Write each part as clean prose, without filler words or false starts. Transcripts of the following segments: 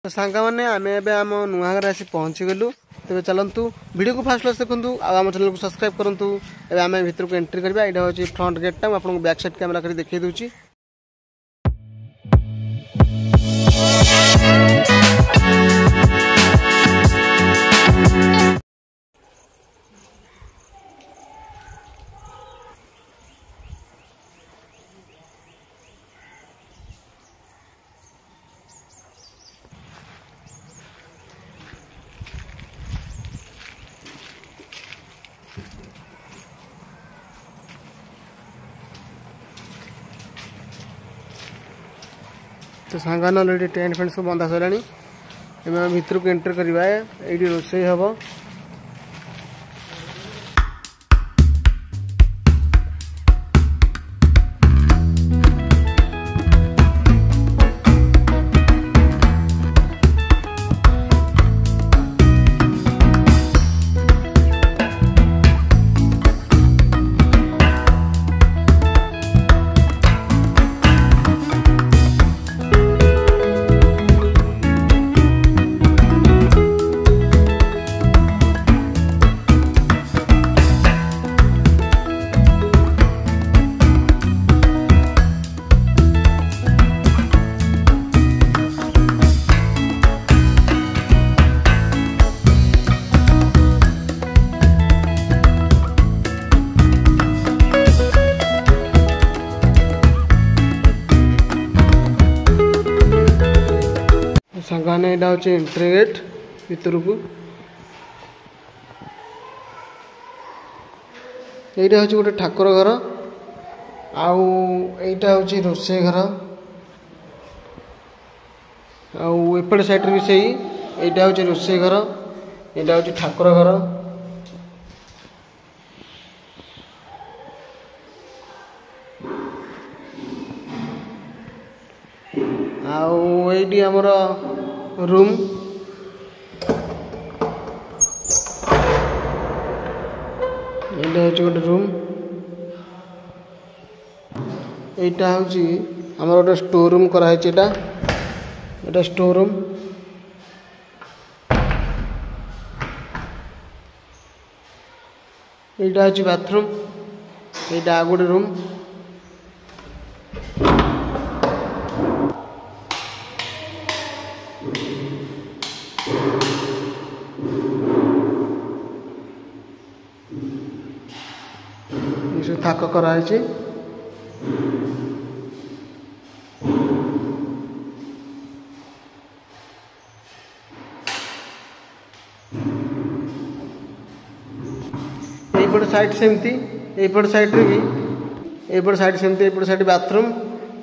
तो सांग मैंने आम एम नुआ घर आसी पहुँची गलु तेज चलतु वीडियो को फास्ट क्लास देखूँ आम चैनल को सब्सक्राइब करूँ। एवं आम भर को एंट्री करवा यहाँ हूँ फ्रंट गेटा आपको बैक साइड कैमेरा कर देखी दूची। तो सांगान ऑलरेडी टेंट फेंट सब बंधा सारे भर को एंटर करवा ये रोषे हम। सांगाने यहाँ हूँ एंट्री गेट भर को यहाँ हूँ गोटे ठाकुर घर आईटा हूँ रोषे घर आउट साइड भी सही यहाँ हूँ रोषे घर यहाँ हूँ ठाकुर घर आईटी आमर रूम यहाँ हूँ गोटे रूम यहाँ हूँ आम गोटे स्टोर रूम कराई यहाँ स्टोर रूम यहाँ हूँ बाथरूम यहाँ गोटे रूम थाक कराई एपट साइड सेमती एपट साइड रे भी एपट साइड सेमती एपट साइड बाथरूम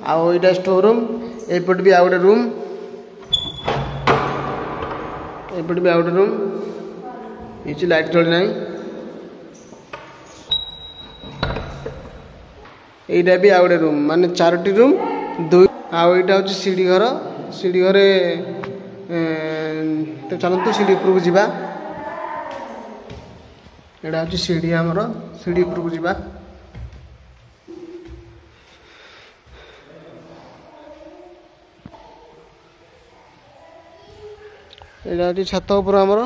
आउ यहाँ स्टोर रूम एपट भी आउ गोटे रूम एपट भी आउ गोटे रूम ये लाइट जली ना यहाँ भी आउ गोटे रूम माने 4टी रूम 2 आउ यहाँ हूँ सीढ़ी घर तो चलतु सीढ़ी उपरକୁ ଯିବା एटा हूँ सीढ़ी आमर सीढ़ी उपरକୁ ଯିବା एटा हूँ छात उपर आमर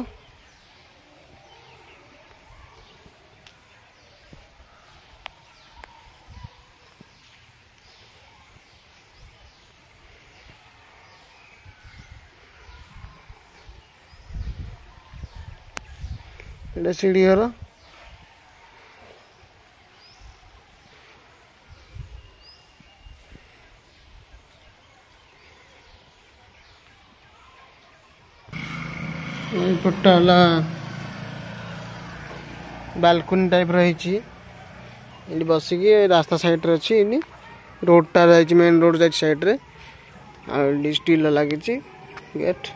एटा सीढ़ी घर पट्टा बालकनी टाइप रही बसिकी रास्ता साइड रे अच्छी रोड टा मेन रोड जा साइड रे स्टील लगी गेट।